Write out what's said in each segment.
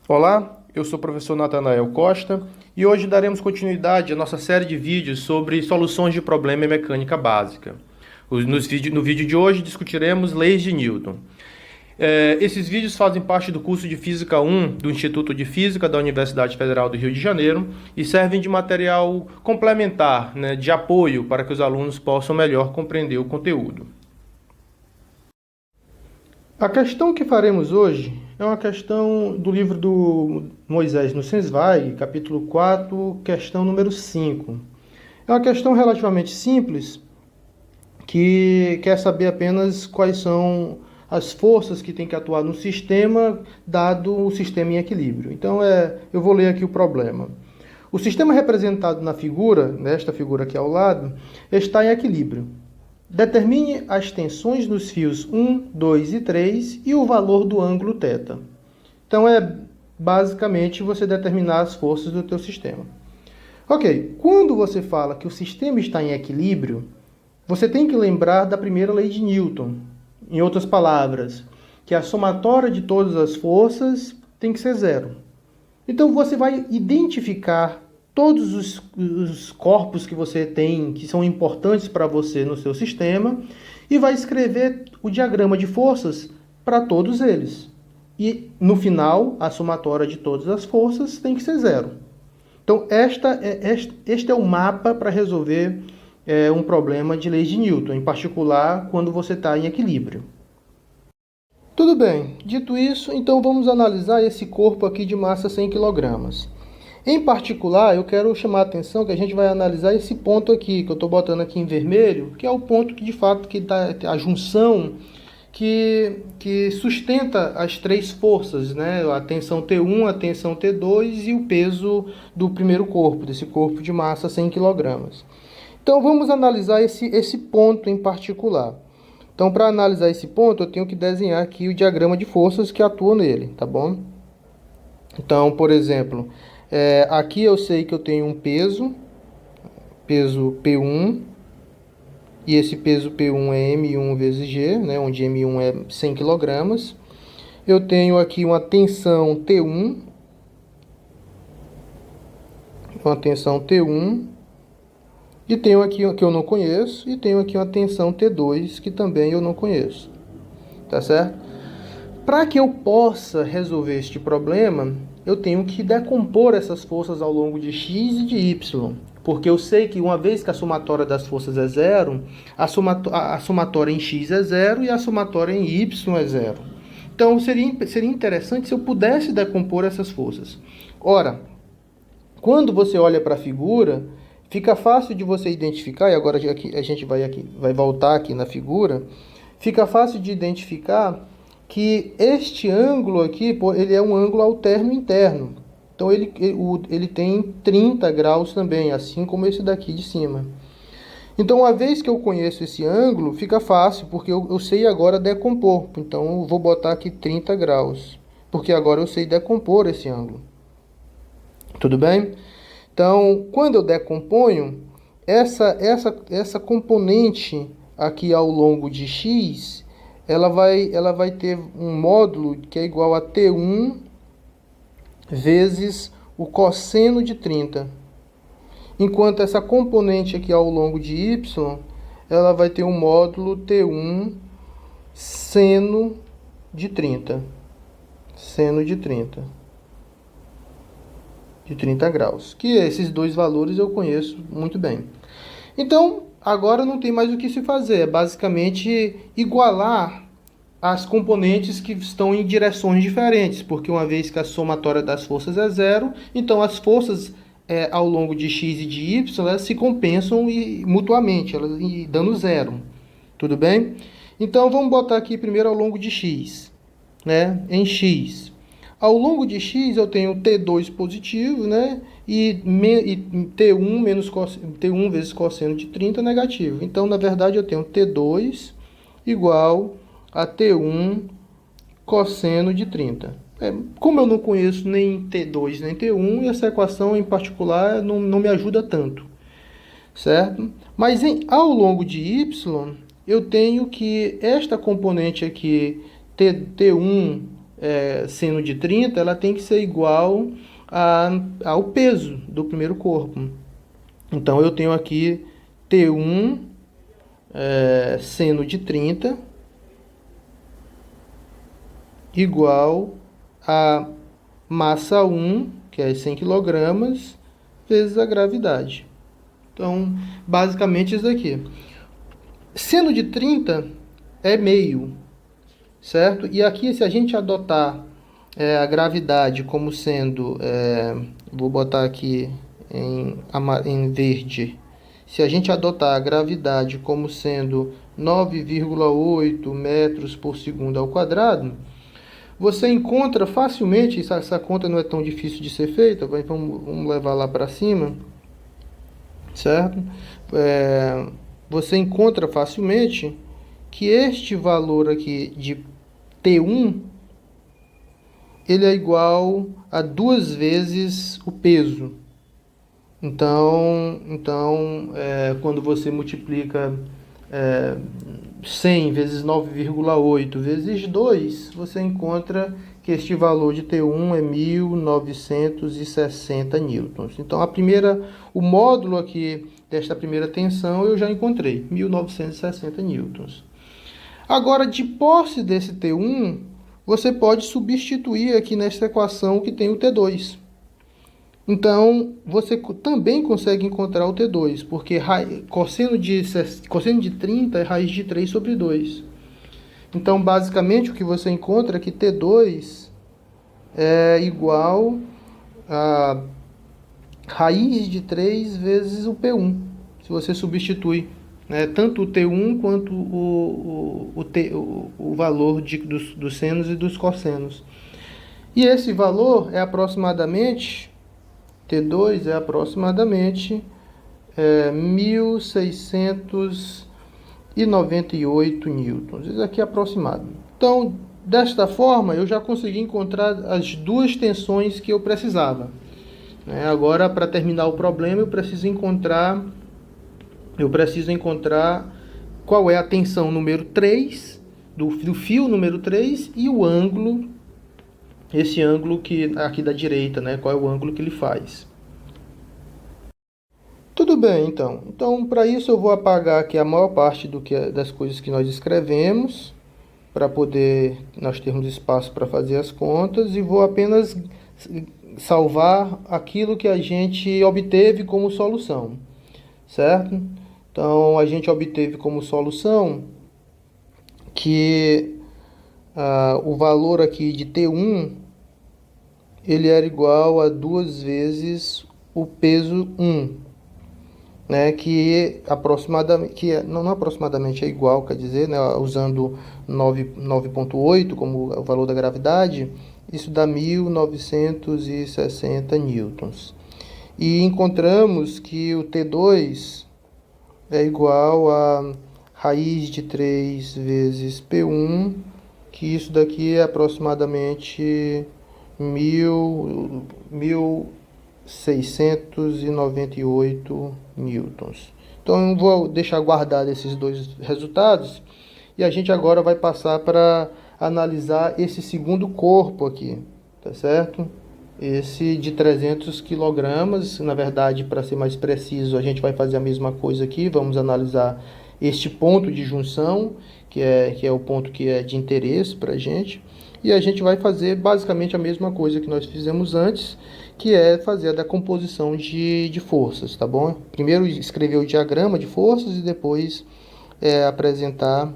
Olá, eu sou o professor Natanael Costa e hoje daremos continuidade à nossa série de vídeos sobre soluções de problema em mecânica básica. No vídeo de hoje discutiremos leis de Newton. Esses vídeos fazem parte do curso de Física 1 do Instituto de Física da Universidade Federal do Rio de Janeiro e servem de material complementar, né, de apoio para que os alunos possam melhor compreender o conteúdo. A questão que faremos hoje é uma questão do livro do Moisés Nussensweig, capítulo 4, questão número 5. É uma questão relativamente simples, que quer saber apenas quais são as forças que tem que atuar no sistema, dado o sistema em equilíbrio. Então, eu vou ler aqui o problema. O sistema representado na figura, nesta figura aqui ao lado, está em equilíbrio. Determine as tensões nos fios 1, 2 e 3 e o valor do ângulo θ. Então, basicamente você determinar as forças do teu sistema. Ok, quando você fala que o sistema está em equilíbrio, você tem que lembrar da primeira lei de Newton. Em outras palavras, que a somatória de todas as forças tem que ser zero. Então, você vai identificar todos os corpos que você tem, que são importantes para você no seu sistema, e vai escrever o diagrama de forças para todos eles. E, no final, a somatória de todas as forças tem que ser zero. Então, este é o mapa para resolver um problema de leis de Newton, em particular quando você está em equilíbrio. Tudo bem, dito isso, então vamos analisar esse corpo aqui de massa 100 kg. Em particular, eu quero chamar a atenção que a gente vai analisar esse ponto aqui, que eu estou botando aqui em vermelho, que é o ponto que de fato que dá a junção que sustenta as três forças, né? A tensão T1, a tensão T2 e o peso do primeiro corpo, desse corpo de massa 100 kg. Então vamos analisar esse ponto em particular. Então, para analisar esse ponto, eu tenho que desenhar aqui o diagrama de forças que atuam nele, tá bom? Então, por exemplo, aqui eu sei que eu tenho um peso P1, e esse peso P1 é M1 vezes G, né, onde M1 é 100 kg. Eu tenho aqui uma tensão T1, e tenho aqui que eu não conheço, e tenho aqui uma tensão T2, que também eu não conheço. Tá certo? Para que eu possa resolver este problema, eu tenho que decompor essas forças ao longo de x e de y. Porque eu sei que uma vez que a somatória das forças é zero, a somatória em x é zero e a somatória em y é zero. Então seria interessante se eu pudesse decompor essas forças. Ora, quando você olha para a figura, fica fácil de você identificar, e agora aqui, a gente vai voltar aqui na figura, fica fácil de identificar que este ângulo aqui, ele é um ângulo alterno interno. Então ele tem 30 graus também, assim como esse daqui de cima. Então, uma vez que eu conheço esse ângulo, fica fácil, porque eu sei agora decompor. Então, eu vou botar aqui 30 graus, porque agora eu sei decompor esse ângulo. Tudo bem? Então, quando eu decomponho, essa componente aqui ao longo de x, ela vai ter um módulo que é igual a T1 vezes o cosseno de 30. Enquanto essa componente aqui ao longo de y, ela vai ter um módulo T1 seno de 30. Seno de 30. De 30 graus. Que esses dois valores eu conheço muito bem. Então, agora não tem mais o que se fazer. É basicamente igualar as componentes que estão em direções diferentes, porque uma vez que a somatória das forças é zero, então as forças ao longo de x e de y, elas se compensam mutuamente, elas dando zero. Tudo bem? Então vamos botar aqui primeiro ao longo de x, né? Em x. Ao longo de x eu tenho T2 positivo, né? E T1 vezes cosseno de 30 negativo. Então, na verdade, eu tenho T2 igual a T1 cosseno de 30. Como eu não conheço nem T2 nem T1, essa equação em particular não me ajuda tanto, certo? Mas ao longo de y, eu tenho que esta componente aqui, T1 seno de 30, ela tem que ser igual ao peso do primeiro corpo. Então, eu tenho aqui T1 seno de 30 igual a massa 1, que é 100 kg, vezes a gravidade. Então, basicamente isso daqui. Seno de 30 é meio, certo? E aqui, se a gente adotar a gravidade como sendo, vou botar aqui em verde, se a gente adotar a gravidade como sendo 9,8 metros por segundo ao quadrado, você encontra facilmente, essa conta não é tão difícil de ser feita, vamos levar lá para cima, certo? Você encontra facilmente que este valor aqui de T1, ele é igual a 2 vezes o peso. Então quando você multiplica 100 vezes 9,8 vezes 2, você encontra que este valor de T1 é 1960 newtons. Então, o módulo aqui desta primeira tensão eu já encontrei, 1960 newtons. Agora, de posse desse T1, você pode substituir aqui nessa equação que tem o T2. Então, você também consegue encontrar o T2, porque cosseno de 30 é raiz de 3 sobre 2. Então, basicamente, o que você encontra é que T2 é igual a raiz de 3 vezes o P1. Se você substitui, né, tanto o T1 quanto o valor dos senos e dos cossenos. E esse valor é aproximadamente... T2 é aproximadamente 1.698 newtons. Isso aqui é aproximado. Então, desta forma, eu já consegui encontrar as duas tensões que eu precisava. Agora, para terminar o problema, eu preciso encontrar qual é a tensão número 3 do fio número 3 e o ângulo, esse ângulo aqui da direita, né? Qual é o ângulo que ele faz. Tudo bem, então. Então, para isso eu vou apagar aqui a maior parte das coisas que nós escrevemos, para poder nós termos espaço para fazer as contas, e vou apenas salvar aquilo que a gente obteve como solução, certo? Então, a gente obteve como solução que o valor aqui de T1 ele era igual a 2 vezes o peso 1, né, que aproximadamente, não aproximadamente é igual, quer dizer, né, usando 9,8 como o valor da gravidade, isso dá 1960 newtons. E encontramos que o T2 é igual a raiz de 3 vezes P1, que isso daqui é aproximadamente 1.698 newtons. Então eu vou deixar guardado esses dois resultados e a gente agora vai passar para analisar esse segundo corpo aqui, tá certo? Esse de 300 kg, na verdade, para ser mais preciso, a gente vai fazer a mesma coisa aqui, vamos analisar este ponto de junção, que é o ponto que é de interesse para a gente. E a gente vai fazer basicamente a mesma coisa que nós fizemos antes, que é fazer a decomposição de forças, tá bom? Primeiro escrever o diagrama de forças e depois apresentar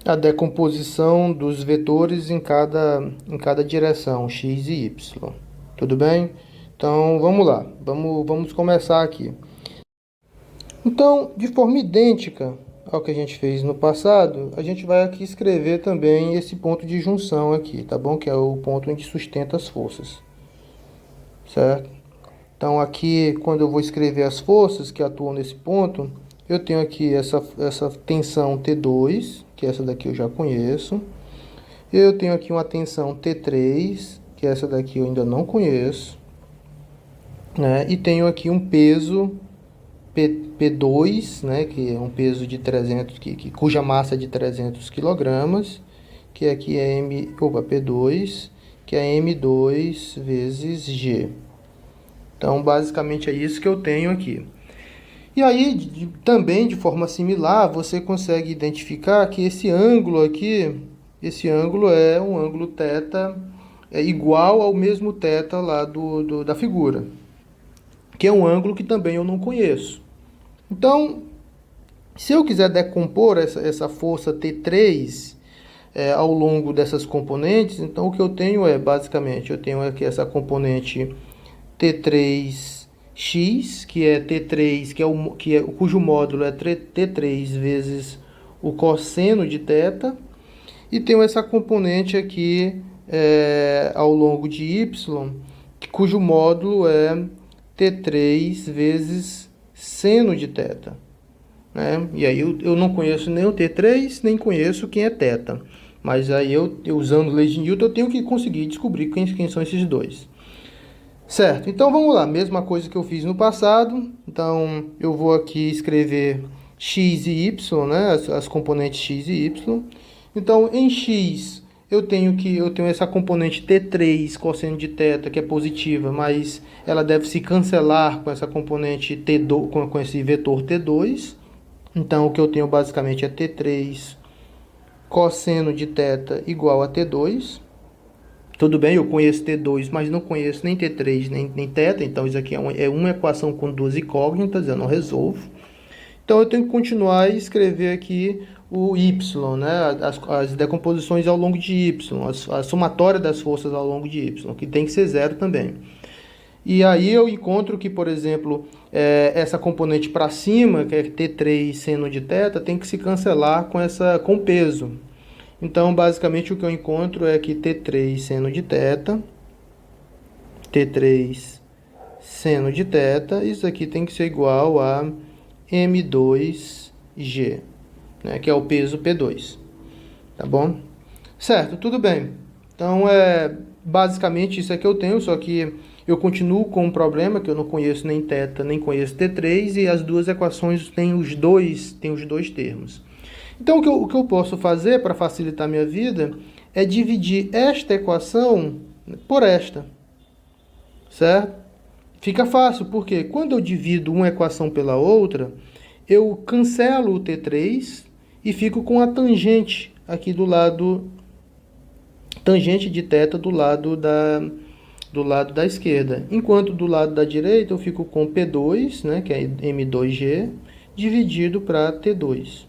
a decomposição dos vetores em cada direção, x e y. Tudo bem? Então, vamos lá. Vamos começar aqui. Então, de forma idêntica ao que a gente fez no passado, a gente vai aqui escrever também esse ponto de junção aqui, tá bom? Que é o ponto onde sustenta as forças, certo? Então, aqui, quando eu vou escrever as forças que atuam nesse ponto, eu tenho aqui essa tensão T2, que essa daqui eu já conheço. Eu tenho aqui uma tensão T3, que essa daqui eu ainda não conheço, né? E tenho aqui um peso P2, né, que é um peso de 300, cuja massa é de 300 kg, que aqui é P2, que é M2 vezes G. Então, basicamente é isso que eu tenho aqui. E aí, também de forma similar, você consegue identificar que esse ângulo aqui, esse ângulo é um ângulo θ igual ao mesmo θ lá da figura, que é um ângulo que também eu não conheço. Então, se eu quiser decompor essa força T3 ao longo dessas componentes, então o que eu tenho é, basicamente, eu tenho aqui essa componente T3x, que é T3, cujo módulo é T3 vezes o cosseno de θ, e tenho essa componente aqui ao longo de y, cujo módulo é T3 vezes seno de θ. Né? E aí eu não conheço nem o T3, nem conheço quem é θ. Mas aí eu usando lei de Newton, eu tenho que conseguir descobrir quem são esses dois. Certo, então vamos lá, mesma coisa que eu fiz no passado. Então eu vou aqui escrever x e y, né? As componentes x e y. Então em x eu tenho essa componente T3 cosseno de θ, que é positiva, mas ela deve se cancelar com essa componente T2, com esse vetor T2. Então o que eu tenho basicamente é T3 cosseno de θ igual a T2. Tudo bem, eu conheço T2, mas não conheço nem T3 nem θ, então isso aqui é uma equação com duas incógnitas, eu não resolvo. Então eu tenho que continuar a escrever aqui o y, né? As decomposições ao longo de y, a somatória das forças ao longo de y, que tem que ser zero também. E aí eu encontro que, por exemplo, essa componente para cima, que é T3 seno de θ, tem que se cancelar com o peso. Então, basicamente, o que eu encontro é que T3 seno de θ, T3 seno de θ, isso aqui tem que ser igual a M2G, né, que é o peso P2. Tá bom? Certo, tudo bem. Então, basicamente isso é que eu tenho, só que eu continuo com um problema que eu não conheço nem θ, nem conheço T3, e as duas equações têm os dois termos. Então, o que eu posso fazer para facilitar a minha vida é dividir esta equação por esta, certo? Fica fácil, porque quando eu divido uma equação pela outra, eu cancelo o T3 e fico com a tangente aqui do lado, tangente de θ do lado da esquerda. Enquanto do lado da direita eu fico com P2, né, que é M2G, dividido para T2.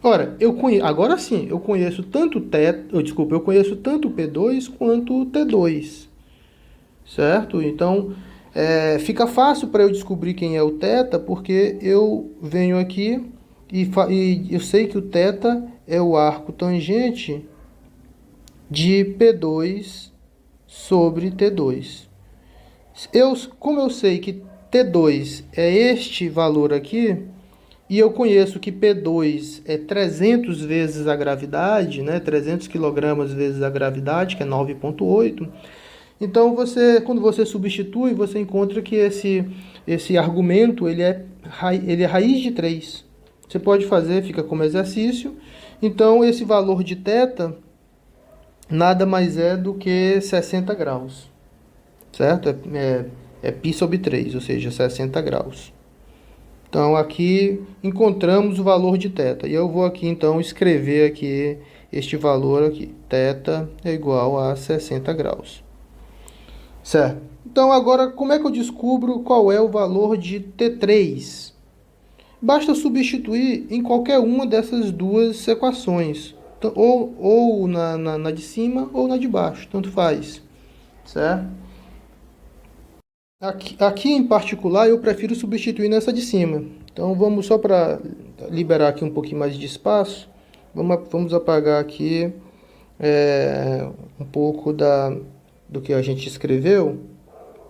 Ora, agora sim, eu conheço tanto eu conheço tanto P2 quanto T2, certo? Então, fica fácil para eu descobrir quem é o θ, porque eu venho aqui e eu sei que o θ é o arco tangente de P2 sobre T2. Como eu sei que T2 é este valor aqui, e eu conheço que P2 é 300 vezes a gravidade, né? 300 kg vezes a gravidade, que é 9,8. Então, quando você substitui, você encontra que esse argumento ele é raiz de 3. Você pode fazer, fica como exercício. Então, esse valor de θ nada mais é do que 60 graus, certo? É π sobre 3, ou seja, 60 graus. Então, aqui encontramos o valor de θ. E eu vou aqui, então, escrever aqui este valor aqui. θ é igual a 60 graus. Certo? Então, agora, como é que eu descubro qual é o valor de T3? Basta substituir em qualquer uma dessas duas equações. Ou na de cima ou na de baixo. Tanto faz. Certo? Aqui em particular eu prefiro substituir nessa de cima. Então vamos só para liberar aqui um pouquinho mais de espaço. Vamos apagar aqui um pouco do que a gente escreveu.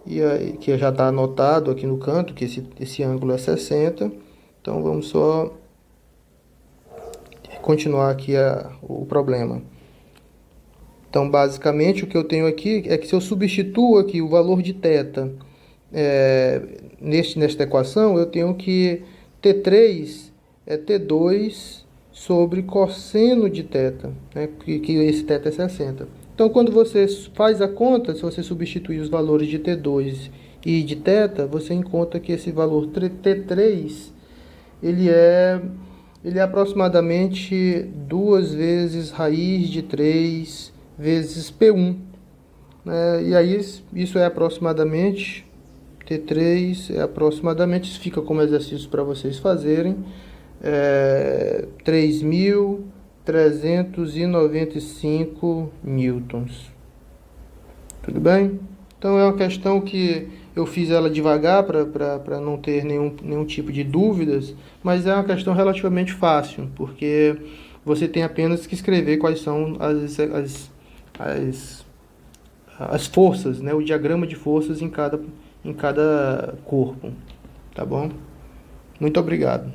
E aí, que já está anotado aqui no canto, que esse ângulo é 60. Então vamos só continuar aqui o problema. Então basicamente o que eu tenho aqui é que se eu substituo aqui o valor de θ nesta equação, eu tenho que T3 é T2 sobre cosseno de θ, né, que esse θ é 60. Então, quando você faz a conta, se você substituir os valores de T2 e de θ, você encontra que esse valor T3, ele é aproximadamente 2 vezes raiz de 3 vezes P1. Né? E aí, isso é aproximadamente, T3 é aproximadamente, isso fica como exercício para vocês fazerem, 3.395 newtons. Tudo bem? Então é uma questão que eu fiz ela devagar para não ter nenhum tipo de dúvidas, mas é uma questão relativamente fácil, porque você tem apenas que escrever quais são as forças, né? O diagrama de forças em cada corpo. Tá bom? Muito obrigado.